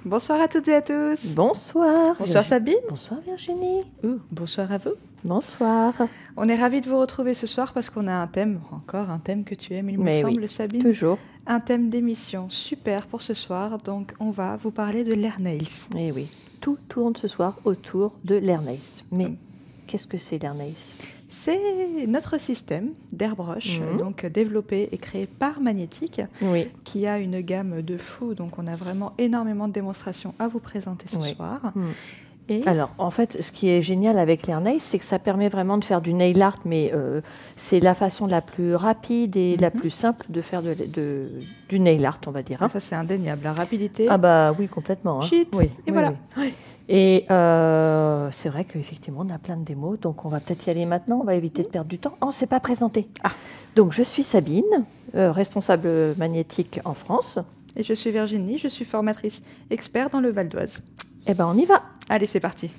Bonsoir à toutes et à tous. Bonsoir. Bonsoir Sabine. Bonsoir Virginie. Bonsoir à vous. Bonsoir. On est ravis de vous retrouver ce soir parce qu'on a un thème, encore un thème que tu aimes, il me semble, Sabine. Toujours. Un thème d'émission super pour ce soir. Donc on va vous parler de l'AirNails. Eh oui, tout tourne ce soir autour de l'AirNails. Mais qu'est-ce que c'est l'AirNails ? C'est notre système d'airbrush, donc développé et créé par Magnétique, qui a une gamme de fou. Donc on a vraiment énormément de démonstrations à vous présenter ce soir. Et alors, en fait, ce qui est génial avec l'AirNails, c'est que ça permet vraiment de faire du nail art, mais c'est la façon la plus rapide et la plus simple de faire du nail art, on va dire. Ça, c'est indéniable. La rapidité. Ah bah oui, complètement. Cheat. Oui, et voilà. Oui. Et c'est vrai qu'effectivement, on a plein de démos, donc on va peut-être y aller maintenant, on va éviter de perdre du temps. Oh, c'est pas présenté. Donc, je suis Sabine, responsable magnétique en France. Et je suis Virginie, je suis formatrice expert dans le Val d'Oise. Eh bien, on y va. Allez, c'est parti.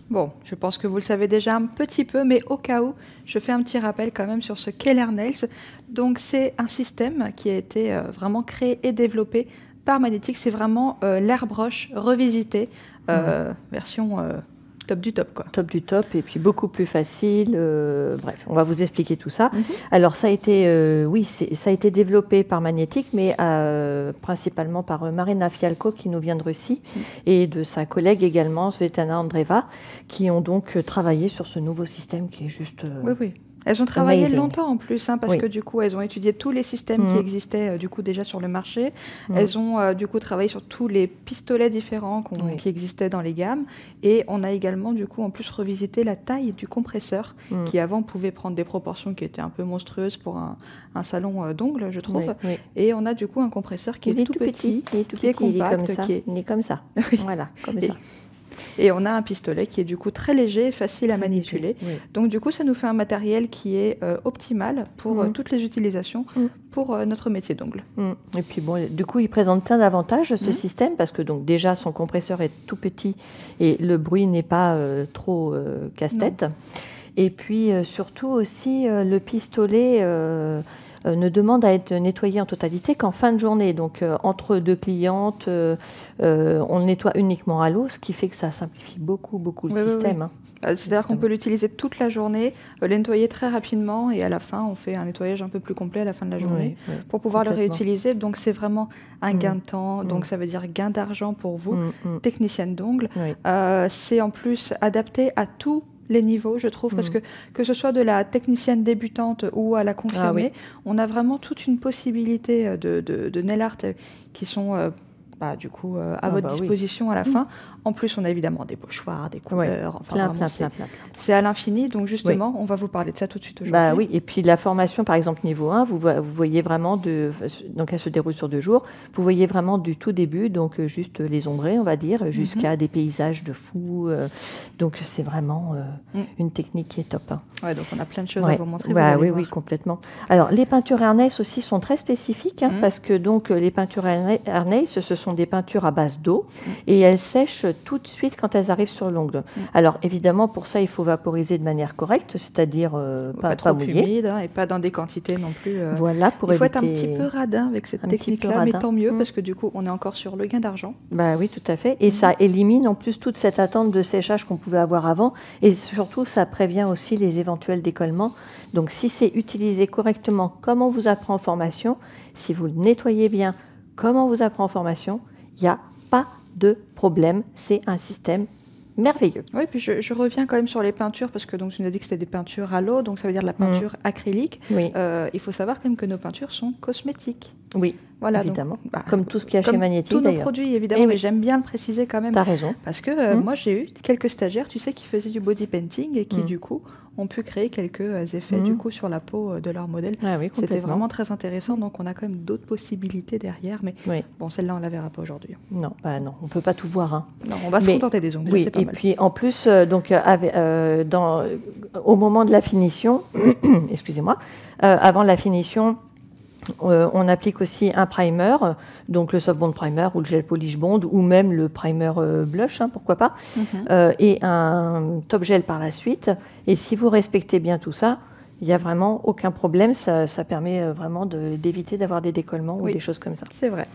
Bon, je pense que vous le savez déjà un petit peu, mais au cas où, je fais un petit rappel quand même sur ce qu'est l'AirNails. Donc, c'est un système qui a été vraiment créé et développé par Magnétique. C'est vraiment l'airbrush revisité, version top du top, quoi. Top du top, et puis beaucoup plus facile. Bref, on va vous expliquer tout ça. Alors, ça a été, ça a été développé par Magnétique, mais principalement par Marina Fialko, qui nous vient de Russie, et de sa collègue également, Svetlana Andreeva, qui ont donc travaillé sur ce nouveau système qui est juste... Oui. Elles ont travaillé longtemps en plus, parce que du coup, elles ont étudié tous les systèmes qui existaient du coup déjà sur le marché. Elles ont du coup travaillé sur tous les pistolets différents qui existaient dans les gammes. Et on a également du coup en plus revisité la taille du compresseur qui avant pouvait prendre des proportions qui étaient un peu monstrueuses pour un salon d'ongles, je trouve. Et on a du coup un compresseur qui est tout petit, qui est compact. Il est comme ça. Voilà, comme ça. Et on a un pistolet qui est du coup très léger et facile à manipuler. Donc du coup, ça nous fait un matériel qui est optimal pour toutes les utilisations pour notre métier d'ongle. Et puis bon, du coup, il présente plein d'avantages ce système parce que donc déjà son compresseur est tout petit et le bruit n'est pas trop casse-tête. Et puis surtout aussi le pistolet ne demande à être nettoyé en totalité qu'en fin de journée. Donc, entre deux clientes, on le nettoie uniquement à l'eau, ce qui fait que ça simplifie beaucoup le système. C'est-à-dire qu'on peut l'utiliser toute la journée, le nettoyer très rapidement, et à la fin, on fait un nettoyage un peu plus complet à la fin de la journée pour pouvoir le réutiliser. Donc, c'est vraiment un gain de temps. Donc, ça veut dire gain d'argent pour vous, technicienne d'ongles. C'est en plus adapté à tout les niveaux, je trouve, parce que ce soit de la technicienne débutante ou à la confirmée, on a vraiment toute une possibilité de nail art qui sont du coup à votre disposition à la fin. En plus, on a évidemment des pochoirs, des couleurs, plein. C'est à l'infini, donc justement, on va vous parler de ça tout de suite aujourd'hui. Et puis la formation, par exemple, niveau 1, vous voyez vraiment, donc elle se déroule sur 2 jours, vous voyez vraiment du tout début, donc juste les ombrés, on va dire, jusqu'à des paysages de fous. Donc c'est vraiment une technique qui est top. Donc on a plein de choses à vous montrer. Oui, complètement. Alors les peintures AirNails aussi sont très spécifiques, parce que donc les peintures AirNails, ce sont des peintures à base d'eau, et elles sèchent tout de suite quand elles arrivent sur l'ongle. Alors évidemment, pour ça, il faut vaporiser de manière correcte, c'est-à-dire pas trop humide et pas dans des quantités non plus. Voilà, pour il faut être un petit peu radin avec cette technique-là, mais tant mieux, parce que du coup, on est encore sur le gain d'argent. Oui, tout à fait. Et ça élimine en plus toute cette attente de séchage qu'on pouvait avoir avant, et surtout, ça prévient aussi les éventuels décollements. Donc si c'est utilisé correctement, comme on vous apprend en formation, si vous le nettoyez bien, comme on vous apprend en formation, il n'y a pas de problème, c'est un système merveilleux. Oui, puis je reviens quand même sur les peintures, parce que donc, tu nous as dit que c'était des peintures à l'eau, donc ça veut dire de la peinture acrylique. Il faut savoir quand même que nos peintures sont cosmétiques. Oui, voilà, évidemment. Donc, comme tout ce qu'il y a chez Magnétique, tous nos produits, évidemment, mais j'aime bien le préciser quand même. Tu as raison. Parce que moi, j'ai eu quelques stagiaires, tu sais, qui faisaient du body painting et qui, du coup, ont pu créer quelques effets du coup sur la peau de leur modèle. Ah oui, c'était vraiment très intéressant, donc on a quand même d'autres possibilités derrière, mais bon, celle-là on la verra pas aujourd'hui. Non, non, on peut pas tout voir. Hein. Non, on va se contenter des ongles. Oui, et puis en plus, donc au moment de la finition, excusez-moi, avant la finition, on applique aussi un primer, donc le soft bond primer ou le gel polish bond ou même le primer blush, hein, pourquoi pas, et un top gel par la suite. Et si vous respectez bien tout ça, il n'y a vraiment aucun problème. Ça permet vraiment d'éviter d'avoir des décollements ou des choses comme ça. C'est vrai.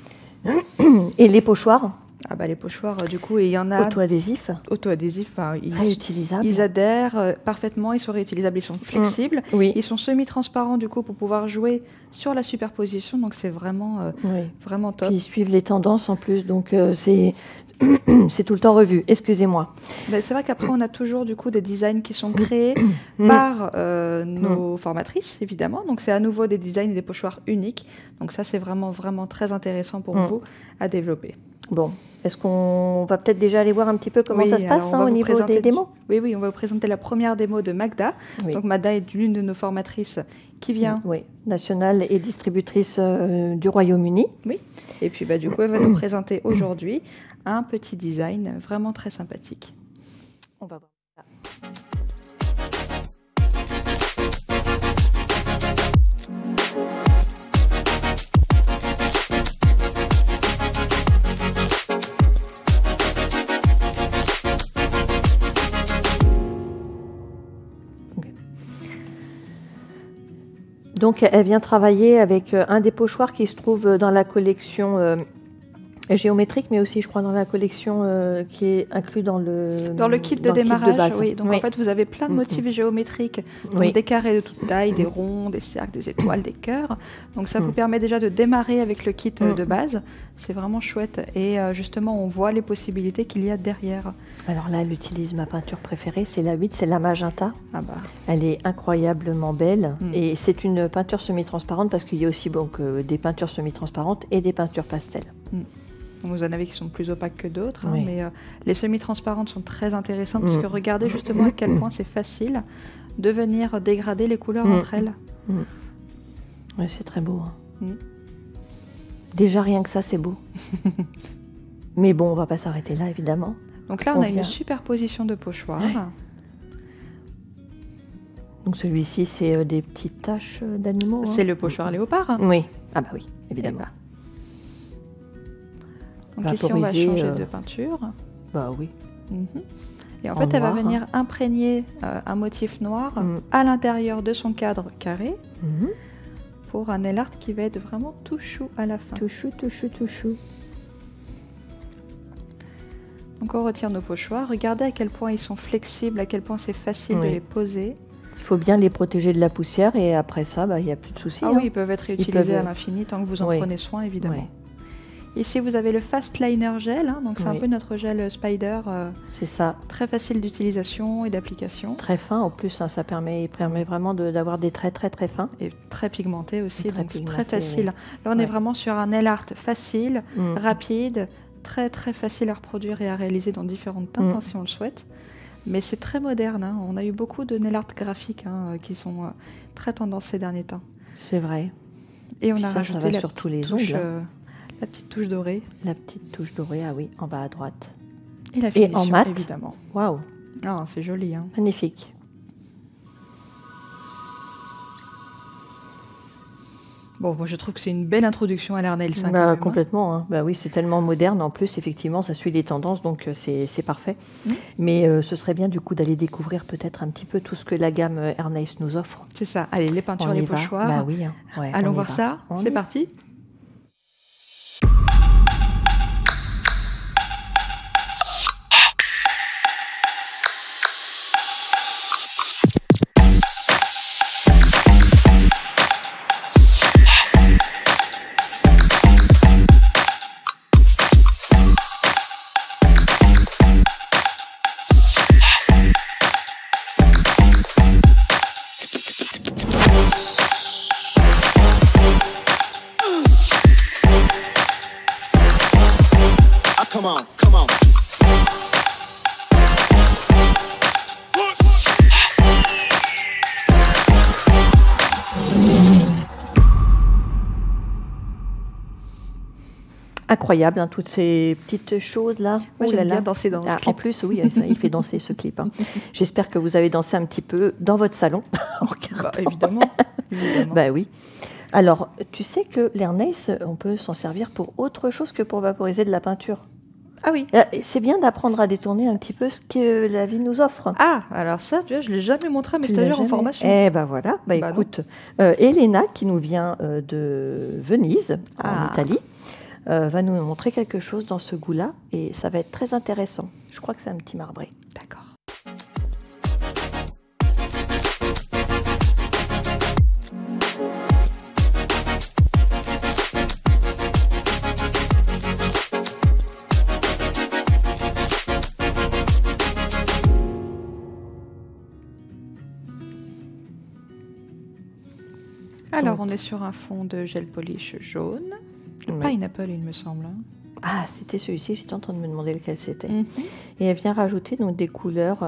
Et les pochoirs? Ah bah les pochoirs, du coup, il y en a... Auto-adhésifs. Auto-adhésifs, réutilisables. Ils adhèrent parfaitement, ils sont réutilisables, ils sont flexibles. Ils sont semi-transparents, du coup, pour pouvoir jouer sur la superposition. Donc, c'est vraiment, vraiment top. Puis ils suivent les tendances en plus, donc c'est tout le temps revu. Excusez-moi. Ben, c'est vrai qu'après, on a toujours, du coup, des designs qui sont créés par nos formatrices, évidemment. Donc, c'est à nouveau des designs et des pochoirs uniques. Donc, ça, c'est vraiment, vraiment très intéressant pour vous à développer. Bon, est-ce qu'on va peut-être déjà aller voir un petit peu comment ça se passe au niveau des démos? Oui, on va vous présenter la première démo de Magda. Donc Magda est l'une de nos formatrices qui vient... Oui, nationale et distributrice du Royaume-Uni. Oui, et puis du coup, elle va nous présenter aujourd'hui un petit design vraiment très sympathique. On va voir ça. Donc, elle vient travailler avec un des pochoirs qui se trouve dans la collection géométrique, mais aussi, je crois, dans la collection qui est inclus dans le kit de démarrage. Oui. Donc, en fait, vous avez plein de motifs géométriques, donc des carrés de toute taille, des ronds, des cercles, des étoiles, des cœurs. Donc, ça vous permet déjà de démarrer avec le kit de base. C'est vraiment chouette. Et justement, on voit les possibilités qu'il y a derrière. Alors là, elle utilise ma peinture préférée, c'est la 8, c'est la magenta. Ah bah. Elle est incroyablement belle. Et c'est une peinture semi-transparente parce qu'il y a aussi donc, des peintures semi-transparentes et des peintures pastel. Vous en avez qui sont plus opaques que d'autres, mais les semi-transparentes sont très intéressantes parce que regardez justement à quel point c'est facile de venir dégrader les couleurs entre elles. Oui, c'est très beau. Hein. Déjà, rien que ça, c'est beau. Mais bon, on ne va pas s'arrêter là, évidemment. Donc là, on a une superposition de pochoirs. Ouais. Donc celui-ci, c'est des petites taches d'animaux. C'est le pochoir léopard. Oui. Ah bah oui, évidemment. Donc ici, on va changer de peinture. Bah oui. Et en fait, elle va venir imprégner un motif noir à l'intérieur de son cadre carré pour un nail art qui va être vraiment tout chou à la fin. Tout chou, tout chou, tout chou. Donc on retire nos pochoirs. Regardez à quel point ils sont flexibles, à quel point c'est facile de les poser. Il faut bien les protéger de la poussière et après ça, il n'y a plus de soucis. Ah oui, ils peuvent être réutilisés à l'infini tant que vous en prenez soin, évidemment. Ici, vous avez le Fast Liner Gel, donc c'est un peu notre gel Spider. C'est ça. Très facile d'utilisation et d'application. Très fin en plus, ça permet vraiment d'avoir des traits très très fins. Et très pigmenté aussi, donc très facile. Là, on est vraiment sur un nail art facile, rapide, très très facile à reproduire et à réaliser dans différentes teintes si on le souhaite. Mais c'est très moderne. On a eu beaucoup de nail art graphiques qui sont très tendance ces derniers temps. C'est vrai. Et on a rajouté sur tous les ongles. La petite touche dorée. La petite touche dorée, ah oui, en bas à droite. Et la finition, en mat, évidemment. Waouh. Ah, c'est joli. Magnifique. Bon, moi je trouve que c'est une belle introduction à l'art nail 5. Complètement. Bah oui, c'est tellement moderne. En plus, effectivement, ça suit les tendances, donc c'est parfait. Mais ce serait bien du coup d'aller découvrir peut-être un petit peu tout ce que la gamme Air Nice nous offre. C'est ça. Allez, les peintures, les pochoirs. Bah oui. Allons voir ça. C'est parti. Incroyable, hein, toutes ces petites choses-là. Moi, j'aime bien danser dans ce clip. En plus, oui, ça, il fait danser ce clip. Hein. J'espère que vous avez dansé un petit peu dans votre salon. Évidemment. Bah oui. Alors, tu sais que l'air nails, on peut s'en servir pour autre chose que pour vaporiser de la peinture. Ah oui. C'est bien d'apprendre à détourner un petit peu ce que la vie nous offre. Ah, alors ça, tu vois, je ne l'ai jamais montré à mes stagiaires en formation. Eh ben voilà, écoute, Elena, qui nous vient de Venise, en Italie, va nous montrer quelque chose dans ce goût-là, et ça va être très intéressant. Je crois que c'est un petit marbré. D'accord. Alors, on est sur un fond de gel polish jaune. Pineapple, il me semble. Ah, c'était celui-ci, j'étais en train de me demander lequel c'était. Et elle vient rajouter donc des couleurs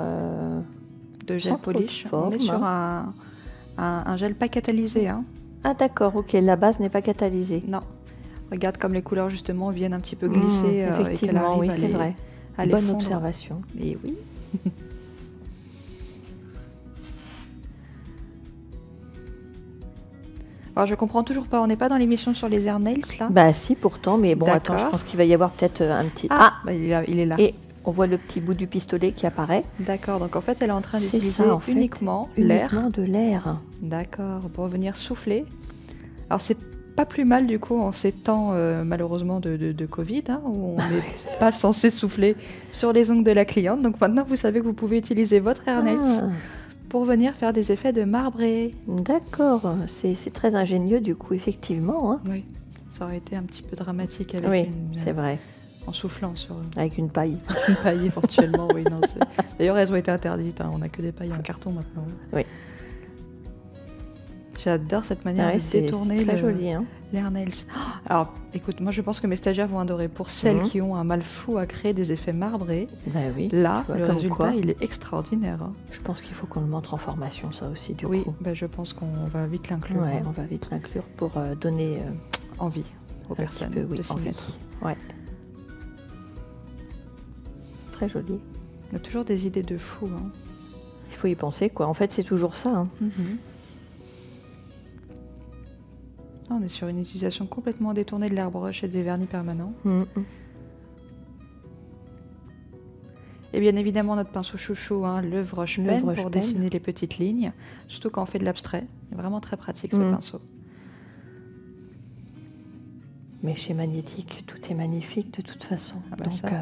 de gel polish. On est sur un gel pas catalysé. Hein. Ah d'accord, ok, la base n'est pas catalysée. Non. Regarde comme les couleurs justement viennent un petit peu glisser. Effectivement, oui, c'est vrai. Bonne observation. Et oui. Alors, je comprends toujours pas, on n'est pas dans l'émission sur les air nails, là? Bah si, pourtant, mais bon, attends, je pense qu'il va y avoir peut-être un petit... Bah, il est là. Et on voit le petit bout du pistolet qui apparaît. D'accord, donc en fait, elle est en train d'utiliser uniquement de l'air. D'accord, pour venir souffler. Alors, c'est pas plus mal, du coup, en ces temps, malheureusement, de Covid, hein, où on n'est pas censé souffler sur les ongles de la cliente. Donc maintenant, vous savez que vous pouvez utiliser votre air nails pour venir faire des effets de marbré. D'accord, c'est très ingénieux du coup, effectivement. Hein. Oui, ça aurait été un petit peu dramatique avec c'est vrai. En soufflant sur... Avec une paille. Une paille éventuellement, oui. D'ailleurs, elles ont été interdites, hein. On n'a que des pailles en carton maintenant. Oui. J'adore cette manière de détourner c'est très joli, hein. l'air nails. Alors, écoute, moi je pense que mes stagiaires vont adorer. Pour celles qui ont un mal fou à créer des effets marbrés, là, le résultat, il est extraordinaire. Hein. Je pense qu'il faut qu'on le montre en formation, ça aussi, du coup. Oui, je pense qu'on va vite l'inclure. Oui, on va vite l'inclure pour donner envie aux personnes de s'y mettre. Ouais. C'est très joli. On a toujours des idées de fou. Hein. Il faut y penser, quoi. En fait, c'est toujours ça. Hein. On est sur une utilisation complètement détournée de l'airbrush et des vernis permanents. Et bien évidemment, notre pinceau chouchou, hein, le brush pen pour dessiner les petites lignes. Surtout quand on fait de l'abstrait. C'est vraiment très pratique, ce pinceau. Mais chez Magnétique, tout est magnifique de toute façon. Donc,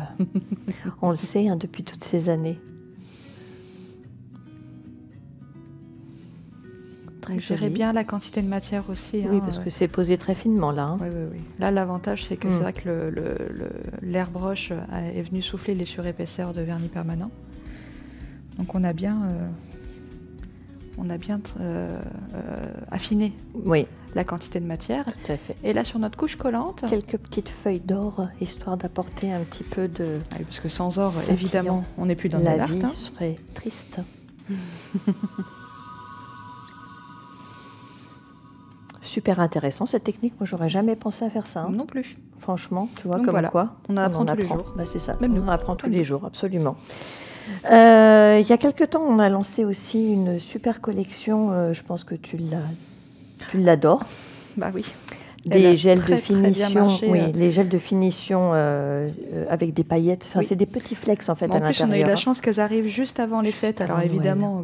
on le sait hein, depuis toutes ces années. Gérez bien la quantité de matière aussi. Oui, parce que c'est posé très finement là. Hein. Oui. Là, l'avantage, c'est que c'est vrai que l'airbrush est venu souffler les surépaisseurs de vernis permanent. Donc on a bien affiné la quantité de matière. Tout à fait. Et là, sur notre couche collante... Quelques petites feuilles d'or, histoire d'apporter un petit peu de... Oui, parce que sans or, évidemment, on n'est plus dans la l'art. vie serait triste. Super intéressant cette technique, moi j'aurais jamais pensé à faire ça. Hein. Non plus. Franchement, tu vois, donc comme voilà. quoi on en apprend tous les jours. Bah, c'est ça, même on en apprend tous les jours, absolument. Il y a quelques temps, on a lancé aussi une super collection, je pense que tu l'adores. Bah oui. Des gels de finition, les gels de finition avec des paillettes. Enfin, c'est des petits flex en fait à l'intérieur. En plus, on a eu la chance qu'elles arrivent juste avant les fêtes. Alors évidemment,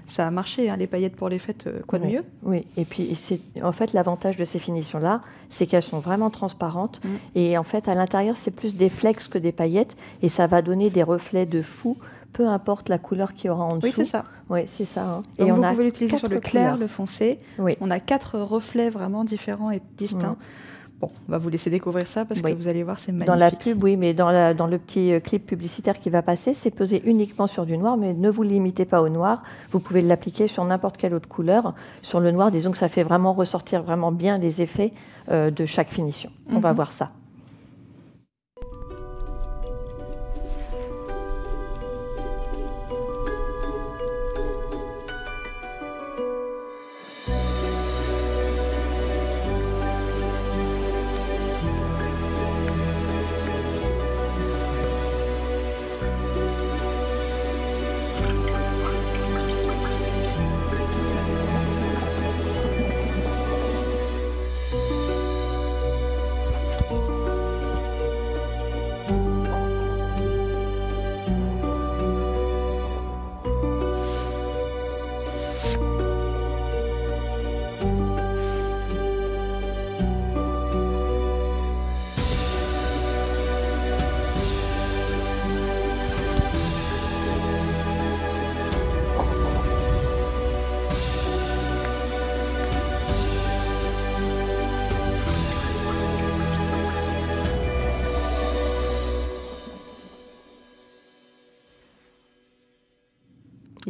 ça a marché, hein, les paillettes pour les fêtes, quoi de mieux. Oui, et puis en fait l'avantage de ces finitions-là, c'est qu'elles sont vraiment transparentes. Et en fait, à l'intérieur, c'est plus des flex que des paillettes, et ça va donner des reflets de fou. Peu importe la couleur qu'il y aura en dessous. Oui, c'est ça. Oui, c'est ça. Hein. Donc et vous pouvez l'utiliser sur le clair, le foncé. Oui. On a 4 reflets vraiment différents et distincts. Bon, on va vous laisser découvrir ça parce que vous allez voir, c'est magnifique. Dans la pub, oui, mais dans le petit clip publicitaire qui va passer, c'est posé uniquement sur du noir, mais ne vous limitez pas au noir. Vous pouvez l'appliquer sur n'importe quelle autre couleur. Sur le noir, disons que ça fait vraiment ressortir vraiment bien les effets de chaque finition. On va voir ça.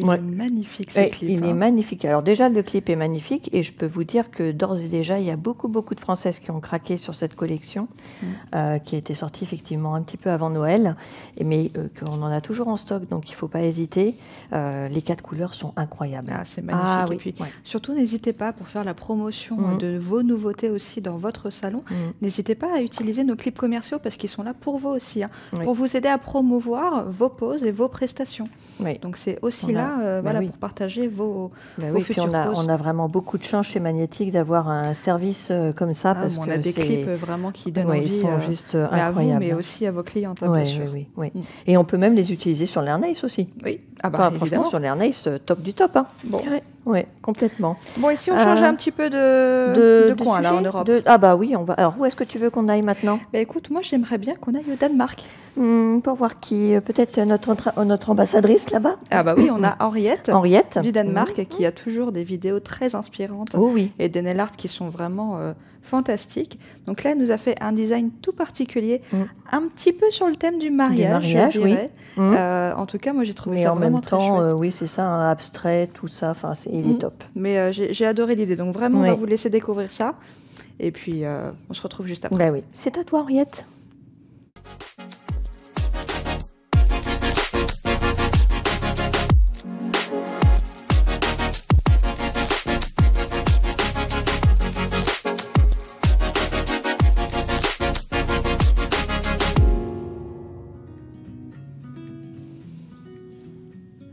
Il est magnifique ce clip. Il est magnifique. Alors déjà, le clip est magnifique et je peux vous dire que d'ores et déjà, il y a beaucoup de Françaises qui ont craqué sur cette collection qui a été sortie effectivement un petit peu avant Noël, mais qu'on en a toujours en stock, donc il ne faut pas hésiter. Les 4 couleurs sont incroyables. Ah, c'est magnifique. Et puis, surtout, n'hésitez pas pour faire la promotion de vos nouveautés aussi dans votre salon. N'hésitez pas à utiliser nos clips commerciaux parce qu'ils sont là pour vous aussi, pour vous aider à promouvoir vos poses et vos prestations. Donc c'est aussi là pour partager vos futures poses. On a vraiment beaucoup de chance chez Magnétique d'avoir un service comme ça. Parce on a des clips vraiment qui donnent envie. Ils sont juste incroyables. À vous, mais aussi à vos clientes, bien sûr. Et on peut même les utiliser sur l'Airnace aussi. Oui, franchement, sur l'Airnace, top du top. Bon. Oui, complètement. Bon, ici, on change un petit peu de coin, là, en Europe. Ah bah oui, on va. Alors, où est-ce que tu veux qu'on aille maintenant? Écoute, moi, j'aimerais bien qu'on aille au Danemark. Pour voir qui, peut-être notre ambassadrice là-bas. Ah bah oui, on a Henriette du Danemark qui a toujours des vidéos très inspirantes et des nail art qui sont vraiment fantastiques. Donc là, elle nous a fait un design tout particulier, un petit peu sur le thème du mariage je dirais. En tout cas, moi, j'ai trouvé ça vraiment très chouette. Oui, c'est ça, un abstrait, tout ça, il est top. Mais j'ai adoré l'idée, donc vraiment, on va vous laisser découvrir ça. Et puis, on se retrouve juste après. Ben oui. C'est à toi, Henriette.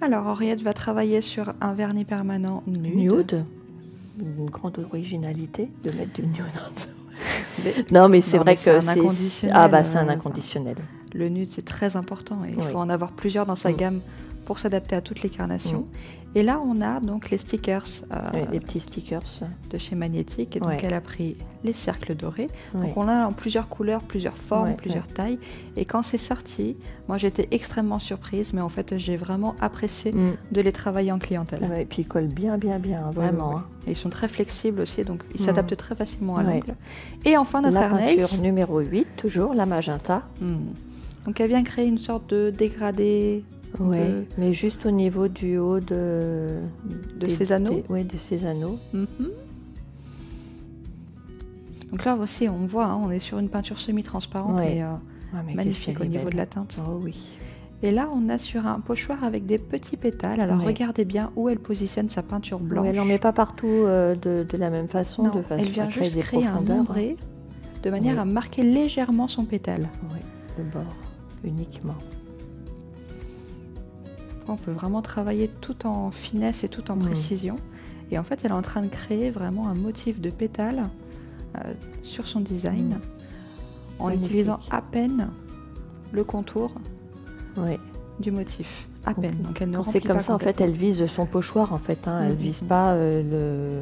Alors, Henriette va travailler sur un vernis permanent nude. Une grande originalité de mettre du nude. Non, mais c'est vrai que c'est un inconditionnel. Ah bah, c'est un inconditionnel. Le nude, c'est très important et il faut en avoir plusieurs dans sa gamme pour s'adapter à toutes les carnations. Et là, on a donc les stickers. Les petits stickers. De chez Magnétique. Et donc, elle a pris les cercles dorés. Donc, on a en plusieurs couleurs, plusieurs formes, plusieurs tailles. Et quand c'est sorti, moi, j'étais extrêmement surprise. Mais en fait, j'ai vraiment apprécié de les travailler en clientèle. Et puis, ils collent bien, vraiment. Et ils sont très flexibles aussi. Donc, ils s'adaptent très facilement à l'ongle. Et enfin, notre Airnace. La peinture numéro 8, toujours, la magenta. Donc, elle vient créer une sorte de dégradé. Oui, mais juste au niveau du haut de ces anneaux. De ces anneaux. Donc là aussi, on voit, on est sur une peinture semi-transparente, mais magnifique au niveau de la teinte. Oh oui. Et là, on a sur un pochoir avec des petits pétales. Alors regardez bien où elle positionne sa peinture blanche. Elle n'en met pas partout de la même façon. Non, elle vient juste créer un ombré de manière à marquer légèrement son pétale. Oui, le bord uniquement. On peut vraiment travailler tout en finesse et tout en précision. Et en fait, elle est en train de créer vraiment un motif de pétale sur son design en utilisant à peine le contour du motif. À peine. Donc elle ne remplit c'est comme pas ça, en fait, elle vise son pochoir. En fait, elle ne vise pas le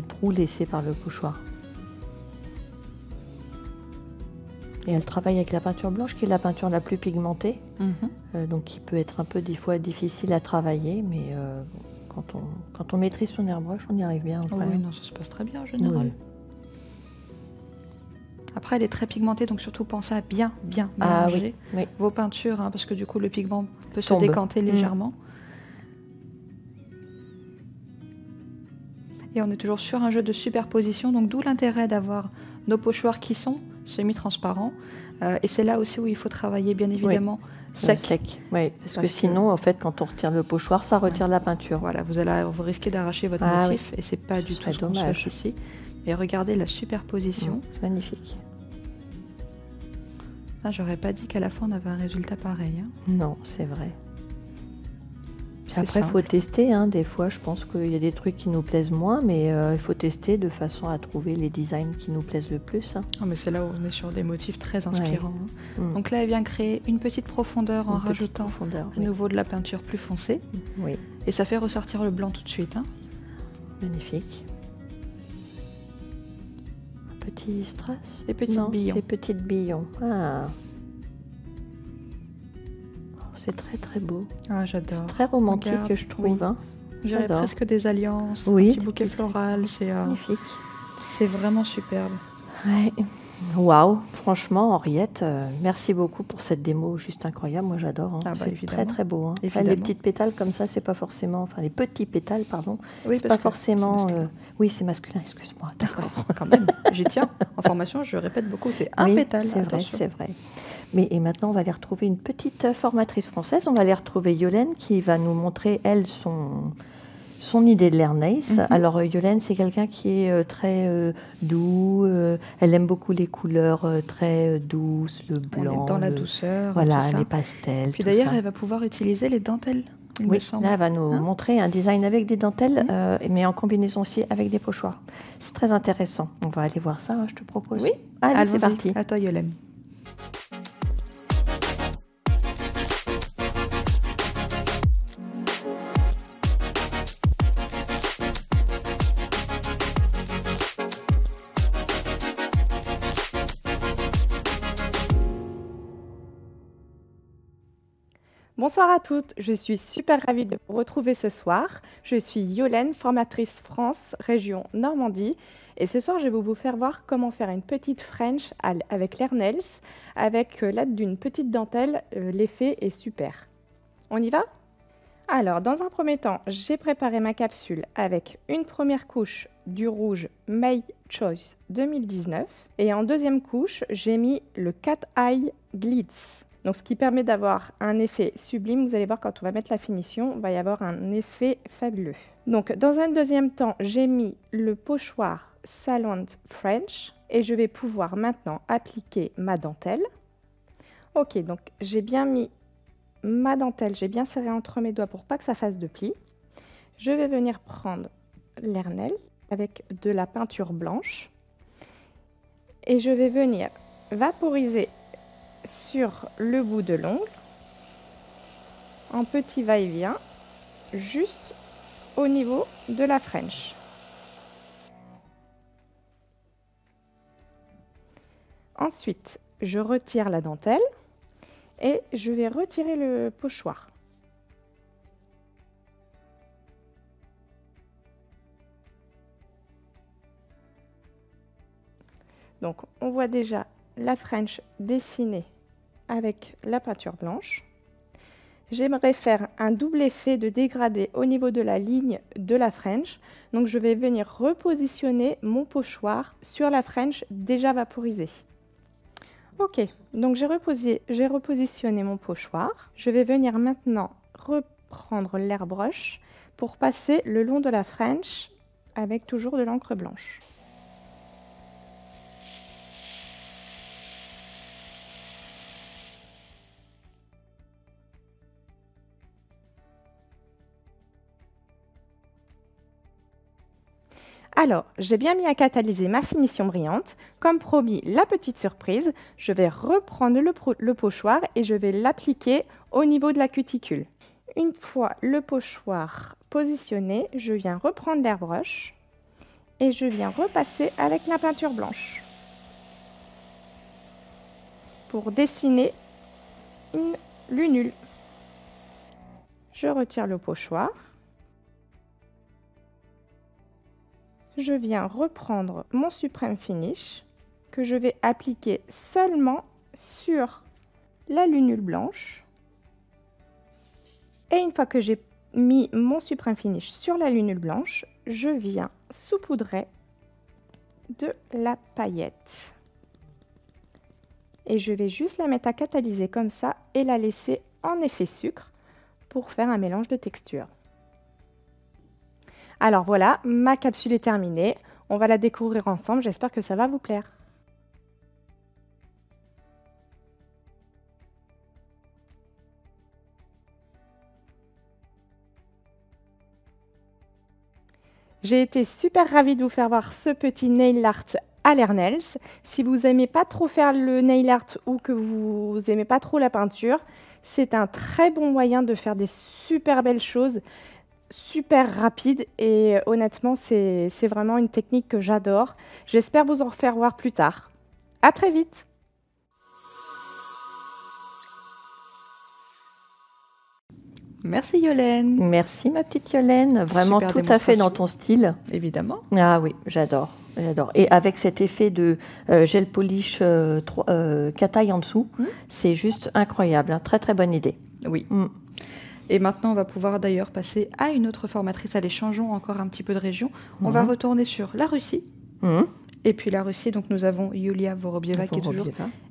trou laissé par le pochoir. Et elle travaille avec la peinture blanche, qui est la peinture la plus pigmentée, donc qui peut être un peu des fois difficile à travailler, mais quand on maîtrise son airbrush, on y arrive bien. Oui, non, ça se passe très bien en général. Après, elle est très pigmentée, donc surtout pensez à bien mélanger vos peintures, parce que du coup, le pigment peut se décanter légèrement. Et on est toujours sur un jeu de superposition, donc d'où l'intérêt d'avoir nos pochoirs qui sont semi-transparents. Et c'est là aussi où il faut travailler, bien évidemment, sec. Oui, parce que sinon, en fait, quand on retire le pochoir, ça retire la peinture. Voilà, vous risquez d'arracher votre motif, et c'est pas du tout ce qu'on souhaite ici. Et regardez la superposition. C'est magnifique. J'aurais pas dit qu'à la fin, on avait un résultat pareil. Non, c'est vrai. Après, il faut tester. Des fois, je pense qu'il y a des trucs qui nous plaisent moins, mais il faut tester de façon à trouver les designs qui nous plaisent le plus. Mais c'est là où on est sur des motifs très inspirants. Donc là, elle vient créer une petite profondeur en rajoutant à nouveau de la peinture plus foncée. Et ça fait ressortir le blanc tout de suite. Magnifique. Un petit strass. Des petits billons. Des petites billons. C'est très très beau. J'adore. C'est très romantique, je trouve. J'irais presque des alliances, un petit bouquet floral. C'est magnifique. C'est vraiment superbe. Waouh, franchement, Henriette, merci beaucoup pour cette démo juste incroyable. Moi, j'adore. Hein. Ah bah, c'est très très beau. Hein. Enfin, les petites pétales comme ça, c'est pas forcément. Enfin, les petits pétales, pardon. Oui, c'est pas forcément. Oui, c'est masculin. Excuse-moi. D'accord. Quand même. J'y tiens. En formation, je répète beaucoup. C'est un pétale. C'est vrai, c'est vrai. Mais et maintenant, on va aller retrouver une petite formatrice française. On va aller retrouver Yolène qui va nous montrer elle son idée de l'air nails. Alors, Yolène, c'est quelqu'un qui est très doux. Elle aime beaucoup les couleurs très douces, le blanc. On est dans la douceur. Voilà, tout ça. les pastels. Puis d'ailleurs, elle va pouvoir utiliser les dentelles. Oui, là, elle va nous montrer un design avec des dentelles, mais en combinaison aussi avec des pochoirs. C'est très intéressant. On va aller voir ça, je te propose. Oui, allez, c'est parti. À toi, Yolène. Bonsoir à toutes, je suis super ravie de vous retrouver ce soir. Je suis Yolène, formatrice France, région Normandie. Et ce soir, je vais vous faire voir comment faire une petite French avec l'air nails, avec l'aide d'une petite dentelle. L'effet est super. On y va? Alors, dans un premier temps, j'ai préparé ma capsule avec une première couche du rouge My Choice 2019. Et en deuxième couche, j'ai mis le Cat Eye Glitz. Donc, ce qui permet d'avoir un effet sublime. Vous allez voir, quand on va mettre la finition, il va y avoir un effet fabuleux. Donc, dans un deuxième temps, j'ai mis le pochoir Salon French et je vais pouvoir maintenant appliquer ma dentelle. Ok, donc j'ai bien mis ma dentelle, j'ai bien serré entre mes doigts pour pas que ça fasse de plis. Je vais venir prendre l'air nail avec de la peinture blanche et je vais venir vaporiser sur le bout de l'ongle, en petit va-et-vient, juste au niveau de la French. Ensuite, je retire la dentelle et je vais retirer le pochoir. Donc, on voit déjà la French dessinée avec la peinture blanche. J'aimerais faire un double effet de dégradé au niveau de la ligne de la French. Donc, je vais venir repositionner mon pochoir sur la French déjà vaporisée. Ok, donc j'ai repositionné mon pochoir. Je vais venir maintenant reprendre l'airbrush pour passer le long de la French avec toujours de l'encre blanche. Alors, j'ai bien mis à catalyser ma finition brillante. Comme promis, la petite surprise, je vais reprendre le pochoir et je vais l'appliquer au niveau de la cuticule. Une fois le pochoir positionné, je viens reprendre l'airbrush et je viens repasser avec la peinture blanche pour dessiner une lunule. Je retire le pochoir. Je viens reprendre mon Supreme Finish que je vais appliquer seulement sur la lunule blanche. Et une fois que j'ai mis mon Supreme Finish sur la lunule blanche, je viens saupoudrer de la paillette. Et je vais juste la mettre à catalyser comme ça et la laisser en effet sucre pour faire un mélange de textures. Alors voilà, ma capsule est terminée. On va la découvrir ensemble. J'espère que ça va vous plaire. J'ai été super ravie de vous faire voir ce petit nail art à l'air nails. Si vous n'aimez pas trop faire le nail art ou que vous n'aimez pas trop la peinture, c'est un très bon moyen de faire des super belles choses. Super rapide et honnêtement, c'est vraiment une technique que j'adore. J'espère vous en refaire voir plus tard. À très vite! Merci Yolène. Merci ma petite Yolène, vraiment Super tout à fait dans ton style. Évidemment. Ah oui, j'adore. Et avec cet effet de gel polish cataille en dessous, c'est juste incroyable. Hein. Très très bonne idée. Oui. Et maintenant, on va pouvoir d'ailleurs passer à une autre formatrice. Allez, changeons encore un petit peu de région. On va retourner sur la Russie. Et puis la Russie, donc nous avons Yulia Vorobieva qui est toujours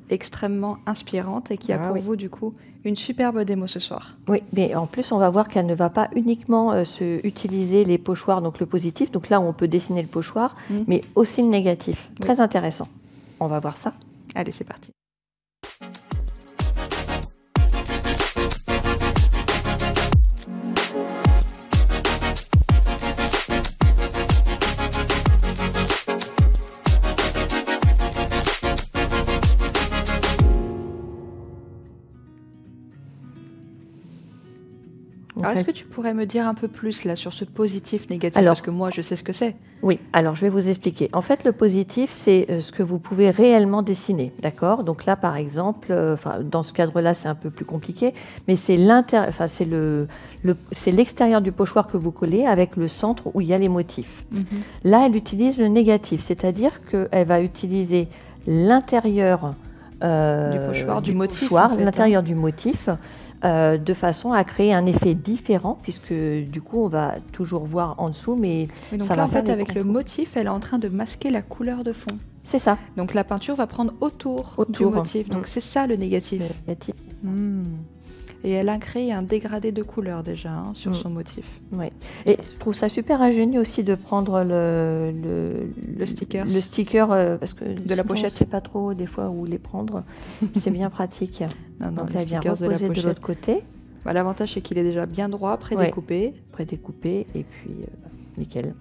extrêmement inspirante et qui a pour vous du coup une superbe démo ce soir. Oui, mais en plus on va voir qu'elle ne va pas uniquement utiliser les pochoirs, donc le positif, donc là on peut dessiner le pochoir, mais aussi le négatif. Très intéressant. On va voir ça. Allez, c'est parti. Alors, est-ce que tu pourrais me dire un peu plus là sur ce positif, négatif, parce que moi, je sais ce que c'est. Oui, alors je vais vous expliquer. En fait, le positif, c'est ce que vous pouvez réellement dessiner, d'accord? Donc là, par exemple, dans ce cadre-là, c'est un peu plus compliqué, mais c'est l'extérieur du pochoir que vous collez avec le centre où il y a les motifs. Là, elle utilise le négatif, c'est-à-dire qu'elle va utiliser l'intérieur du pochoir, du motif, l'intérieur du motif, de façon à créer un effet différent, puisque du coup on va toujours voir en dessous, mais donc ça là, va en faire fait avec le motif, elle est en train de masquer la couleur de fond. C'est ça. Donc la peinture va prendre autour. Du motif. Donc c'est ça le négatif. Le négatif, c'est ça. Et elle a créé un dégradé de couleur déjà sur son motif. Oui. Et je trouve ça super ingénieux aussi de prendre le sticker. Le sticker, parce que de la pochette. Je ne sais pas trop des fois où les prendre. C'est bien pratique. Non, donc elle vient reposer de l'autre côté. Bah, l'avantage c'est qu'il est déjà bien droit, prédécoupé. Prédécoupé et puis nickel.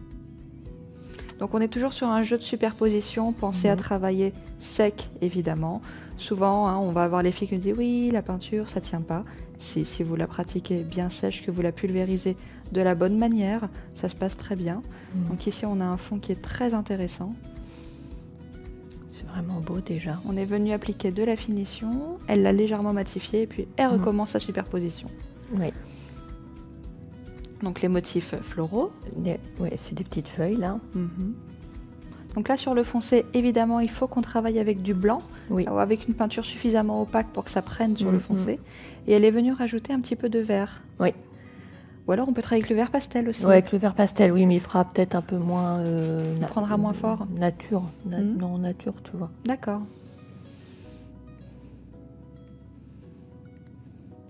Donc on est toujours sur un jeu de superposition. Pensez à travailler sec évidemment. Souvent on va avoir les filles qui nous disent oui la peinture ça tient pas. Si vous la pratiquez bien sèche, que vous la pulvérisez de la bonne manière, ça se passe très bien. Donc ici on a un fond qui est très intéressant. C'est vraiment beau déjà. On est venu appliquer de la finition, elle l'a légèrement matifié et puis elle recommence sa superposition. Oui. Donc les motifs floraux. Oui, c'est des petites feuilles là. Donc là sur le foncé, évidemment, il faut qu'on travaille avec du blanc, ou avec une peinture suffisamment opaque pour que ça prenne sur le foncé. Et elle est venue rajouter un petit peu de vert. Oui. Ou alors on peut travailler avec le vert pastel aussi. Oui, avec le vert pastel, oui, mais il fera peut-être un peu moins... il prendra moins fort. Nature, non nature, tu vois. D'accord.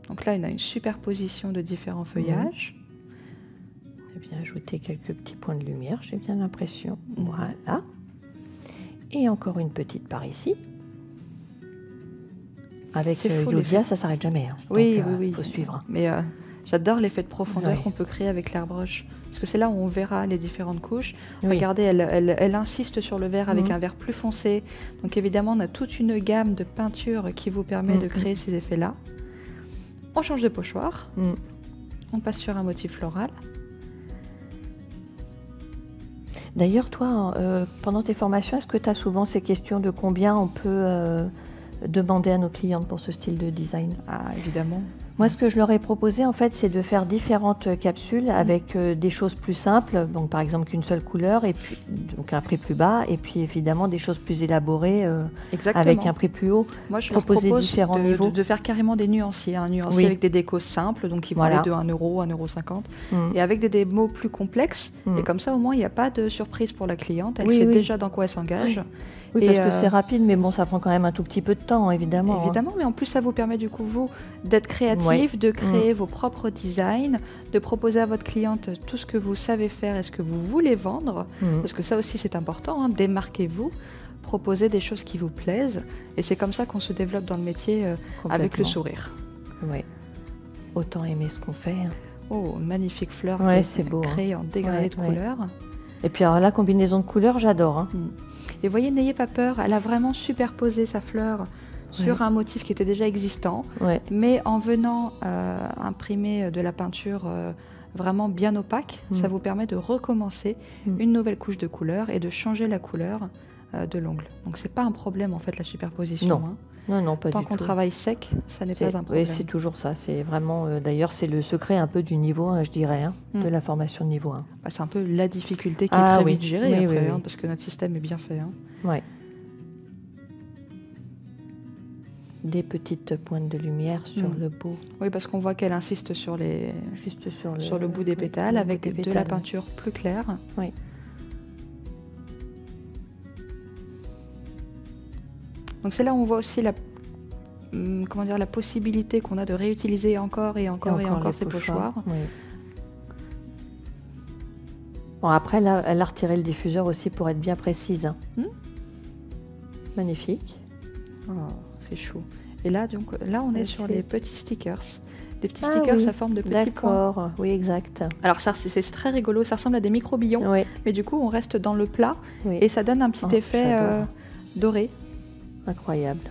Donc là, on a une superposition de différents feuillages. Je vais bien ajouter quelques petits points de lumière, j'ai bien l'impression. Voilà. Et encore une petite par ici. Avec Yulia, ça s'arrête jamais. Hein. Oui, donc, oui. Il faut suivre. Mais j'adore l'effet de profondeur qu'on peut créer avec l'airbrush. Parce que c'est là où on verra les différentes couches. Regardez, elle insiste sur le vert avec un vert plus foncé. Donc évidemment, on a toute une gamme de peintures qui vous permet de créer ces effets-là. On change de pochoir. On passe sur un motif floral. D'ailleurs, toi, pendant tes formations, est-ce que tu as souvent ces questions de combien on peut demander à nos clientes pour ce style de design? Ah, évidemment. Moi, ce que je leur ai proposé, en fait, c'est de faire différentes capsules avec des choses plus simples, donc par exemple qu'une seule couleur, et puis donc un prix plus bas, et puis évidemment des choses plus élaborées avec un prix plus haut. Moi, je leur propose de faire carrément des nuanciers, avec des décos simples, donc qui vont aller de 1 euro, 1,50 €, et avec des démos plus complexes, et comme ça, au moins, il n'y a pas de surprise pour la cliente, elle sait déjà dans quoi elle s'engage. Oui, parce que c'est rapide, mais bon, ça prend quand même un tout petit peu de temps, évidemment. Évidemment, mais en plus, ça vous permet du coup, vous, d'être créatif, de créer vos propres designs, de proposer à votre cliente tout ce que vous savez faire et ce que vous voulez vendre, parce que ça aussi, c'est important, démarquez-vous, proposez des choses qui vous plaisent, et c'est comme ça qu'on se développe dans le métier avec le sourire. Oui, autant aimer ce qu'on fait. Oh, magnifique fleur c'est beau, créée en dégradé de couleurs. Et puis alors la combinaison de couleurs, j'adore. Et voyez, n'ayez pas peur, elle a vraiment superposé sa fleur sur un motif qui était déjà existant, mais en venant imprimer de la peinture vraiment bien opaque, ça vous permet de recommencer une nouvelle couche de couleur et de changer la couleur de l'ongle. Donc c'est pas un problème en fait la superposition. Non, non, pas Tant du qu'on tout. travaille sec, ça n'est pas un problème. Oui, c'est toujours ça. C'est vraiment, d'ailleurs, c'est le secret un peu du niveau 1, je dirais, hein, de la formation de niveau 1. Bah, c'est un peu la difficulté qui est très vite gérée oui, après, oui, hein, parce que notre système est bien fait. Hein. Ouais. Des petites pointes de lumière sur le bout. Oui, parce qu'on voit qu'elle insiste sur les, juste sur le bout des pétales, avec de la peinture plus claire. Oui. Donc c'est là où on voit aussi la, comment dire, la possibilité qu'on a de réutiliser encore et encore ces pochoirs. Oui. Bon, après, là, elle a retiré le diffuseur aussi pour être bien précise. Hein. Magnifique. Oh, c'est chou. Et là, donc, là, on est sur les petits stickers. Des petits stickers à forme de petits points. D'accord, oui, exact. Alors, ça, c'est très rigolo. Ça ressemble à des micro-billons. Oui. Mais du coup, on reste dans le plat. Oui. Et ça donne un petit effet doré. Incroyable.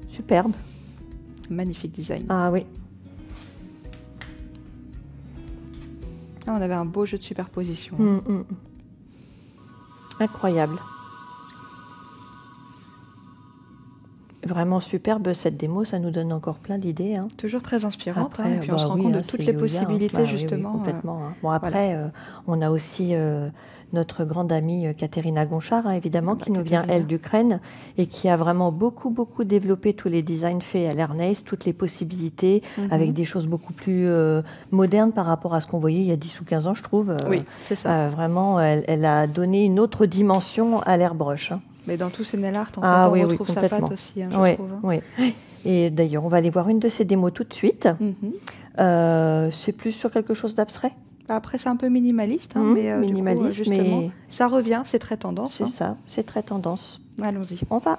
Superbe. Magnifique design. Ah oui. Là, on avait un beau jeu de superposition. Incroyable. Vraiment superbe cette démo, ça nous donne encore plein d'idées. Hein. Toujours très inspirante. Après, et puis on se rend compte de toutes les possibilités, justement. Oui, complètement. Bon, après, on a aussi notre grande amie Katerina Gonchard, évidemment, qui nous vient, elle, d'Ukraine, et qui a vraiment beaucoup développé tous les designs faits à l'Ernest, toutes les possibilités, avec des choses beaucoup plus modernes par rapport à ce qu'on voyait il y a 10 ou 15 ans, je trouve. Oui, c'est ça. Vraiment, elle a donné une autre dimension à l'airbrush. Hein. Mais dans tous ces nail art, en fait, on retrouve sa patte aussi, hein, je trouve. Oui. Et d'ailleurs, on va aller voir une de ces démos tout de suite. C'est plus sur quelque chose d'abstrait. Après, c'est un peu minimaliste, hein, mais minimaliste, du coup, justement, ça revient, c'est très tendance. C'est ça, c'est très tendance. Allons-y. On va.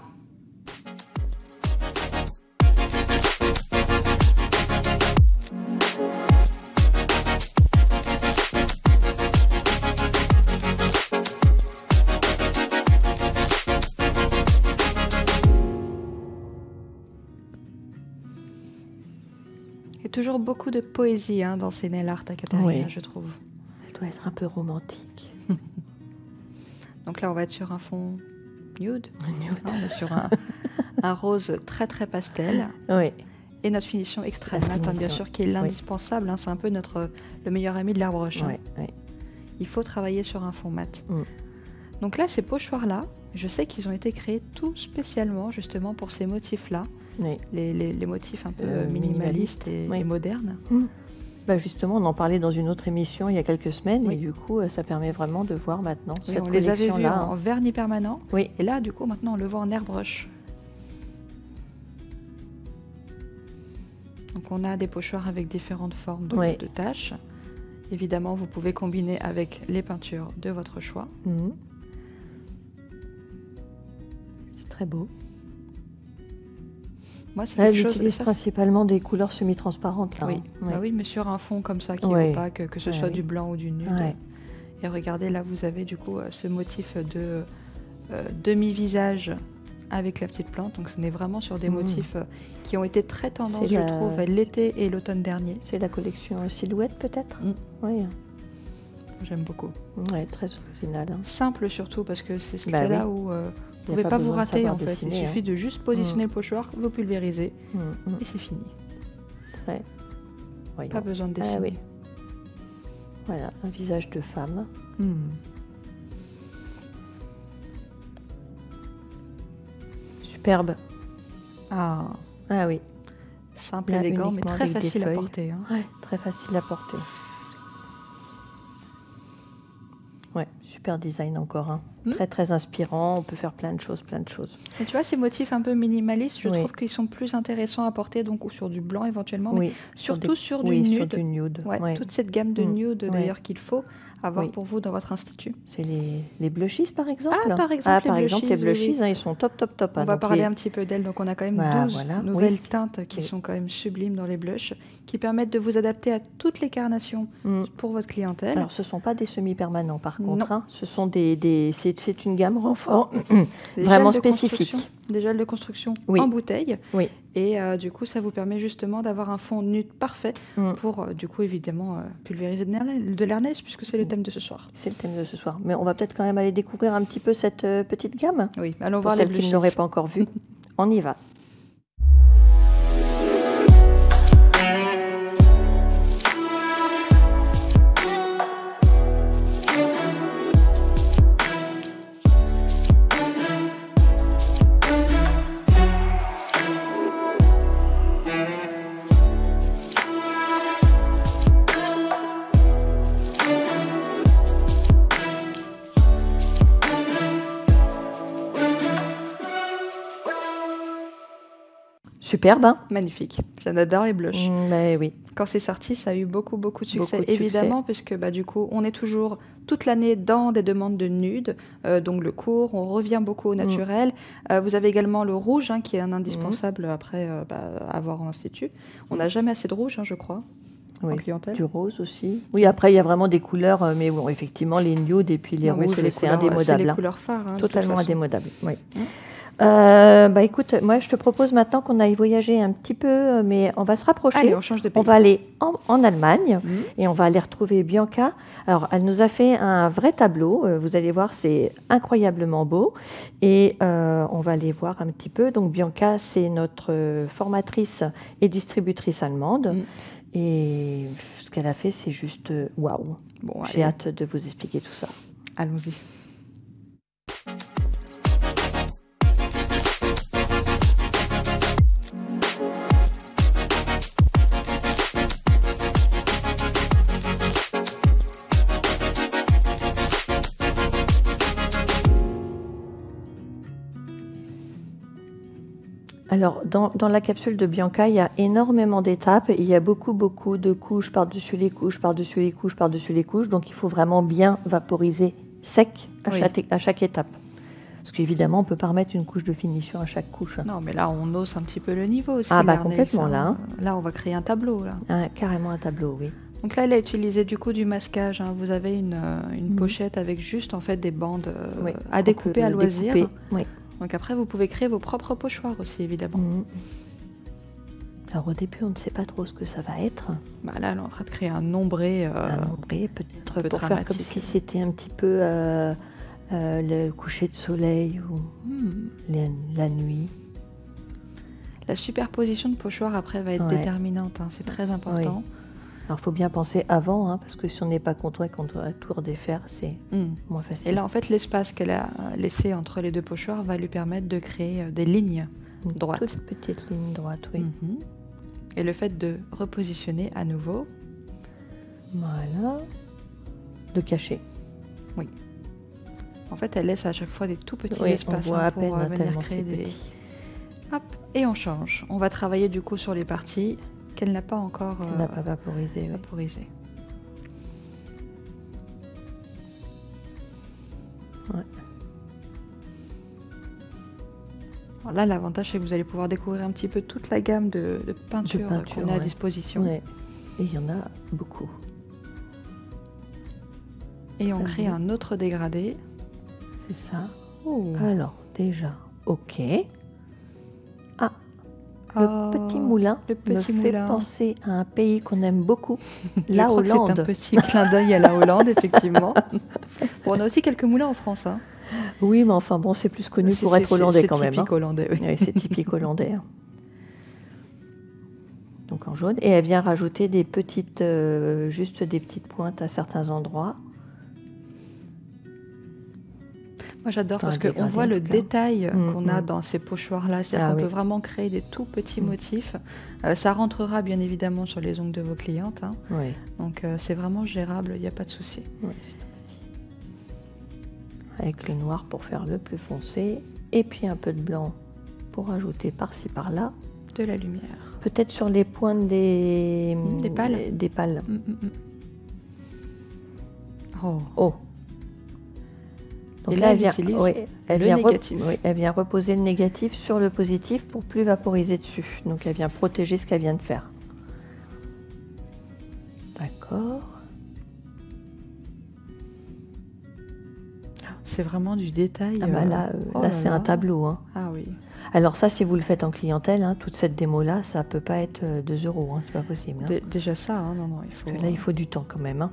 Il y a toujours beaucoup de poésie dans ces nail art à Katerina, je trouve. Elle doit être un peu romantique. Donc là, on va être sur un fond nude. On est sur un rose très pastel. Oui. Et notre finition extrême mat, bien sûr, qui est l'indispensable. C'est un peu le meilleur ami de l'airbrush. Il faut travailler sur un fond mat. Donc là, ces pochoirs-là, je sais qu'ils ont été créés tout spécialement, justement, pour ces motifs-là. Oui. Les motifs un peu minimalistes et modernes. Bah justement, on en parlait dans une autre émission il y a quelques semaines et du coup, ça permet vraiment de voir maintenant cette on les avait vus en vernis permanent et là, du coup, maintenant, on le voit en airbrush. Donc, on a des pochoirs avec différentes formes de taches. Évidemment, vous pouvez combiner avec les peintures de votre choix. C'est très beau. Moi, c'est elle utilise principalement des couleurs semi-transparentes. Là, oui, mais sur un fond comme ça qui est opaque, que ce soit du blanc ou du nude. Et regardez, là, vous avez du coup ce motif de demi-visage avec la petite plante. Donc, on est vraiment sur des motifs qui ont été très tendance, je trouve, l'été et l'automne dernier. C'est la collection Silhouette, peut-être. Oui. J'aime beaucoup. Oui, très original. Hein. Simple surtout, parce que c'est là où... vous ne pouvez pas vous rater en fait, dessiner, il suffit de juste positionner le pochoir, vous pulvérisez et c'est fini. Pas besoin de dessiner. Voilà, un visage de femme. Superbe. Ah oui. Simple, élégant, mais très facile à porter. Très facile à porter. Ouais, super design encore. Très inspirant, on peut faire plein de choses. Et tu vois, ces motifs un peu minimalistes, je trouve qu'ils sont plus intéressants à porter, donc ou sur du blanc éventuellement, mais surtout sur du nude. Sur du nude. Toute cette gamme de nude d'ailleurs qu'il faut avoir pour vous dans votre institut. C'est les blushies par exemple. Par exemple, les blushies, ils sont top. On va parler un petit peu d'elles, donc on a quand même 12 nouvelles teintes qui sont quand même sublimes dans les blushs, qui permettent de vous adapter à toutes les carnations pour votre clientèle. Alors ce ne sont pas des semi-permanents par contre. contre. Hein. Ce sont c'est une gamme renfort Des vraiment gels de spécifique. Des gels de construction Oui. en bouteille. Oui. Et du coup, ça vous permet justement d'avoir un fond nude parfait pour, du coup, évidemment, pulvériser de l'air neige, puisque c'est le thème de ce soir. C'est le thème de ce soir. Mais on va peut-être quand même aller découvrir un petit peu cette petite gamme. Oui, allons pour voir celles les qui ne l'auraient pas encore vue. On y va. Superbe, hein? Magnifique. J'en adore les blushs. Oui. Quand c'est sorti, ça a eu beaucoup de succès, évidemment, puisque du coup, on est toujours toute l'année dans des demandes de nude, donc le court, on revient beaucoup au naturel. Vous avez également le rouge, hein, qui est un indispensable après avoir en institut. On n'a jamais assez de rouge, hein, je crois. Oui, en clientèle. Du rose aussi. Oui, après, il y a vraiment des couleurs, mais bon, effectivement, les nudes et puis les rouges, c'est indémodable. C'est les couleurs phares. Hein, totalement indémodable, oui. Écoute, moi je te propose maintenant qu'on aille voyager un petit peu, mais on va se rapprocher. Allez, on change de pays. On va aller en Allemagne et on va aller retrouver Bianca. Alors, elle nous a fait un vrai tableau. Vous allez voir, c'est incroyablement beau. Et on va aller voir un petit peu. Donc, Bianca, c'est notre formatrice et distributrice allemande. Et ce qu'elle a fait, c'est juste waouh. Bon, j'ai hâte de vous expliquer tout ça. Allons-y. Alors, dans la capsule de Bianca, il y a énormément d'étapes. Il y a beaucoup de couches par-dessus les couches, par-dessus les couches, par-dessus les couches. Donc, il faut vraiment bien vaporiser sec à chaque étape. Parce qu'évidemment, on ne peut pas remettre une couche de finition à chaque couche. Non, mais là, on hausse un petit peu le niveau aussi. Ah, complètement, là. Hein. Là, on va créer un tableau, là. Ah, carrément un tableau, oui. Donc là, elle a utilisé du coup du masquage. Hein. Vous avez une pochette avec juste en fait des bandes à découper à loisir. Oui. Donc après, vous pouvez créer vos propres pochoirs aussi, évidemment. Alors au début, on ne sait pas trop ce que ça va être. Là, elle est en train de créer un nombré. Un nombré, peut-être pour faire comme si c'était un petit peu le coucher de soleil ou la nuit. La superposition de pochoirs après va être déterminante. Hein. C'est très important. Oui. Alors, il faut bien penser avant, hein, parce que si on n'est pas content et qu'on doit tout redéfaire, c'est moins facile. Et là, en fait, l'espace qu'elle a laissé entre les deux pochoirs va lui permettre de créer des lignes droites. Toute petite ligne droite, oui. Et le fait de repositionner à nouveau. Voilà. De cacher. Oui. En fait, elle laisse à chaque fois des tout petits espaces pour venir créer des... Hop, et on change. On va travailler du coup sur les parties qu'elle n'a pas encore vaporisé. Ouais. Alors là, l'avantage, c'est que vous allez pouvoir découvrir un petit peu toute la gamme de peintures qu'on a à disposition. Ouais. Et il y en a beaucoup. Et on crée un autre dégradé. C'est ça. Alors, déjà, ok. Le petit moulin fait penser à un pays qu'on aime beaucoup, la Hollande. C'est un petit clin d'œil à la Hollande, effectivement. Bon, on a aussi quelques moulins en France. Hein. Oui, mais enfin, bon, c'est plus connu pour être hollandais quand même. C'est typique hollandais, oui. Oui, c'est typique hollandais. Donc en jaune. Et elle vient rajouter des petites, juste des petites pointes à certains endroits. Moi, j'adore parce qu'on voit le détail qu'on a dans ces pochoirs-là. C'est-à-dire qu'on peut vraiment créer des tout petits motifs. Ça rentrera bien évidemment sur les ongles de vos clientes. Hein. Donc, c'est vraiment gérable, il n'y a pas de souci. Avec le noir pour faire le plus foncé. Et puis un peu de blanc pour ajouter par-ci, par-là. De la lumière. Peut-être sur les pointes des pales. Des pales. Oh. Donc et là, elle utilise le négatif. Elle vient reposer le négatif sur le positif pour plus vaporiser dessus. Donc elle vient protéger ce qu'elle vient de faire. D'accord. C'est vraiment du détail. Ah bah là, c'est un tableau. Hein. Ah oui. Alors ça, si vous le faites en clientèle, hein, toute cette démo-là, ça ne peut pas être 2 €, hein, c'est pas possible. Hein. Déjà ça, hein, non, il faut... Parce que là, il faut du temps quand même. Hein.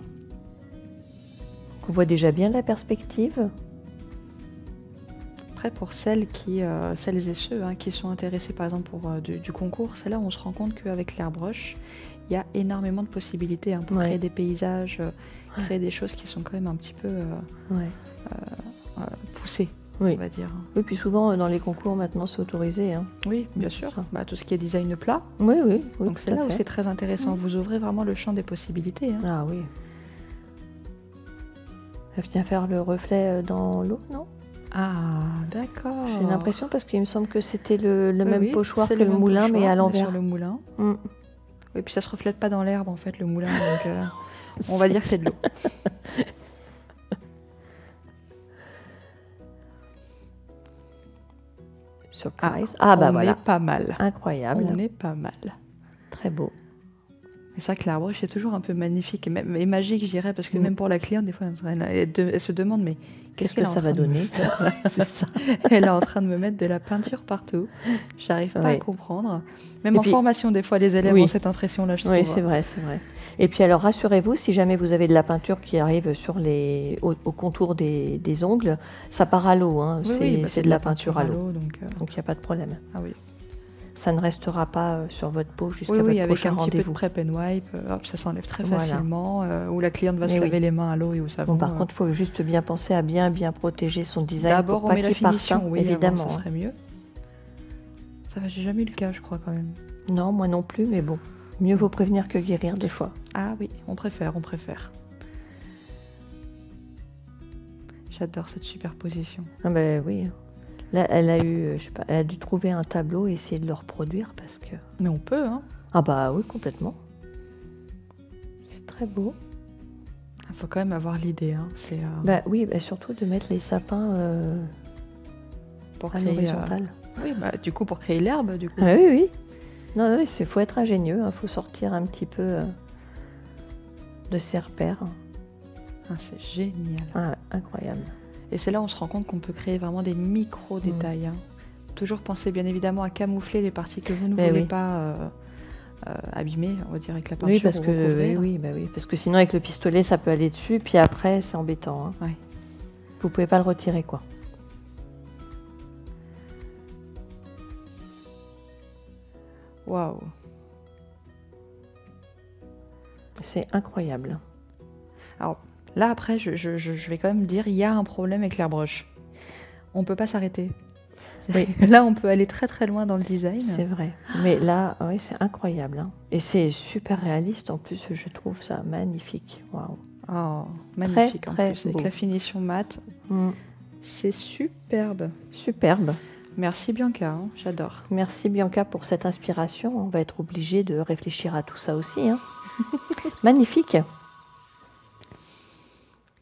On voit déjà bien la perspective. Après, pour celles et ceux qui sont intéressés par exemple pour du concours, c'est là où on se rend compte qu'avec l'airbrush, il y a énormément de possibilités pour créer des paysages, créer des choses qui sont quand même un petit peu poussées, on va dire. Oui, puis souvent dans les concours maintenant c'est autorisé. Hein. Oui, bien sûr. Tout ce qui est design plat. Oui. Donc c'est là où c'est très intéressant. Vous ouvrez vraiment le champ des possibilités. Hein. Ah oui. Elle vient faire le reflet dans l'eau, non? Ah, d'accord. J'ai l'impression parce qu'il me semble que c'était le même pochoir que le moulin, mais à l'envers. Sur le moulin. Et puis ça se reflète pas dans l'herbe en fait, le moulin. Donc on va dire que c'est de l'eau. Surprise. Ah bah voilà. On est pas mal. Incroyable. On est pas mal. Très beau. Et c'est vrai que l'airbrush est toujours un peu magnifique et magique, je dirais, parce que même pour la cliente, des fois, elle se demande, mais qu'est-ce que ça va donner? C'est ça. Elle est en train de me mettre de la peinture partout. J'arrive pas à comprendre. Même en formation, des fois, les élèves ont cette impression-là, je trouve. Oui, c'est vrai, c'est vrai. Et puis alors, rassurez-vous, si jamais vous avez de la peinture qui arrive sur au contour des ongles, ça part à l'eau. Hein. C'est de la peinture à l'eau. Donc il n'y a pas de problème. Ah oui. Ça ne restera pas sur votre peau jusqu'à votre prochain rendez-vous. Avec un petit peu de prep and wipe, ça s'enlève très facilement, où la cliente va se laver les mains à l'eau et au savon. Bon, par contre, il faut juste bien penser à bien protéger son design. D'abord, on met la finition, évidemment. Avant, ça serait mieux. Ça va, j'ai jamais eu le cas, je crois, quand même. Non, moi non plus, mais bon, mieux vaut prévenir que guérir des fois. Ah oui, on préfère. J'adore cette superposition. Ah ben oui. Là, elle a dû trouver un tableau et essayer de le reproduire parce que... Mais on peut, hein. Ah bah oui, complètement. C'est très beau. Il faut quand même avoir l'idée, hein. Bah oui, surtout de mettre les sapins pour à l'horizontale. Oui, du coup, pour créer l'herbe, du coup. Ah, oui. Non, il faut être ingénieux, il faut sortir un petit peu de ses repères. Ah, c'est génial. Ah, incroyable. Et c'est là où on se rend compte qu'on peut créer vraiment des micro-détails. Hein. Toujours penser bien évidemment à camoufler les parties que vous ne voulez pas abîmer, on va dire, avec la peinture. Oui, parce que sinon avec le pistolet ça peut aller dessus, puis après c'est embêtant. Hein. Ouais. Vous pouvez pas le retirer, quoi. Waouh. C'est incroyable. Alors, là, après, je vais quand même dire, il y a un problème avec l'airbrush. On ne peut pas s'arrêter. Oui. Là, on peut aller très très loin dans le design. C'est vrai. Mais là, oui, c'est incroyable. Hein. Et c'est super réaliste en plus, je trouve ça magnifique. Waouh. Oh, magnifique très, en très plus. beau. Avec la finition mate. C'est superbe. Superbe. Merci Bianca, hein, j'adore. Merci Bianca pour cette inspiration. On va être obligé de réfléchir à tout ça aussi. Hein. Magnifique.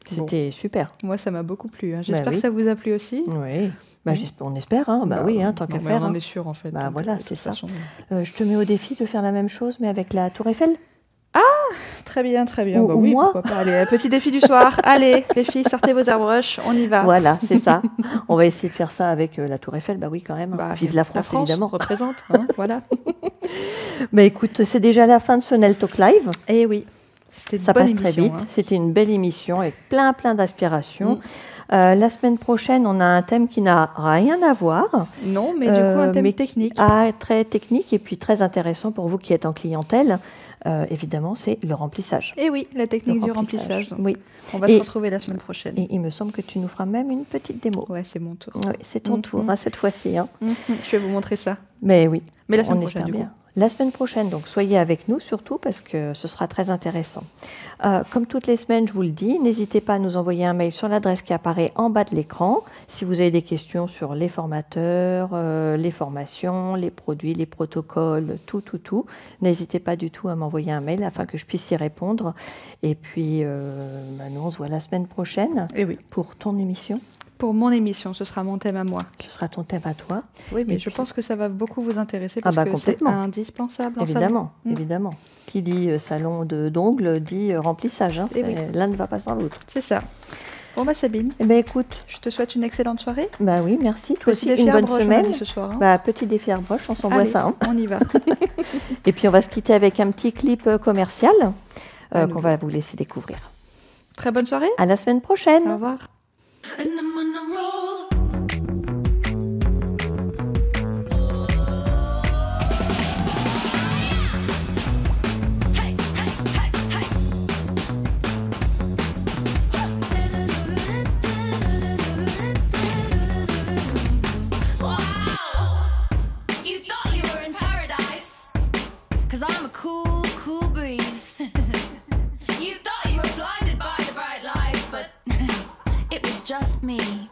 C'était super. Moi, ça m'a beaucoup plu. Hein. J'espère que ça vous a plu aussi. Oui. On espère. Hein. Oui, tant qu'à faire. On en est sûr, en fait. Voilà, c'est ça. Je te mets au défi de faire la même chose, mais avec la Tour Eiffel. Ah, très bien, très bien. Ou oui, moi. Pourquoi pas. Allez, petit défi du soir. Allez, les filles, sortez vos airbrushes, on y va. Voilà, c'est ça. On va essayer de faire ça avec la Tour Eiffel. Oui, quand même. Vive la France, évidemment. Représente, hein, voilà. Écoute, c'est déjà la fin de ce Nell Talk Live. Eh oui. Ça passe très vite. Hein. C'était une belle émission avec plein d'inspiration. La semaine prochaine, on a un thème qui n'a rien à voir. Non, mais du coup, un thème technique. Très technique et puis très intéressant pour vous qui êtes en clientèle. Évidemment, c'est le remplissage. Et oui, la technique du remplissage. Oui. On va se retrouver la semaine prochaine. Et il me semble que tu nous feras même une petite démo. Ouais, c'est mon tour. Oui, c'est ton tour, hein, cette fois-ci. Hein. Je vais vous montrer ça. Mais oui, mais la semaine on prochaine, espère bien. La semaine prochaine, donc soyez avec nous surtout parce que ce sera très intéressant. Comme toutes les semaines, je vous le dis, n'hésitez pas à nous envoyer un mail sur l'adresse qui apparaît en bas de l'écran. Si vous avez des questions sur les formateurs, les formations, les produits, les protocoles, tout, n'hésitez pas du tout à m'envoyer un mail afin que je puisse y répondre. Et puis, nous, on se voit la semaine prochaine pour ton émission. Pour mon émission, ce sera mon thème à moi. Ce sera ton thème à toi. Oui, mais je pense que ça va beaucoup vous intéresser parce que c'est indispensable. Évidemment, évidemment. Qui dit salon d'ongles dit remplissage. Hein, l'un ne va pas sans l'autre. C'est ça. Bon bah Sabine, Eh ben écoute, je te souhaite une excellente soirée. bah oui, merci. Toi Petit aussi, défi une à bonne broche, on a semaine. dit ce soir. Hein. Bah, petit défi à broche, on s'envoie Allez, ça. Hein. on y va. Et puis on va se quitter avec un petit clip commercial À qu'on nouveau. va vous laisser découvrir. Très bonne soirée. À la semaine prochaine. Au revoir. And I'm on a roll. Hey, hey, hey, hey. Wow, you thought you were in paradise, 'cause I'm a cool, cool breeze. You thought you were blinded by the bright lights, but it was just me.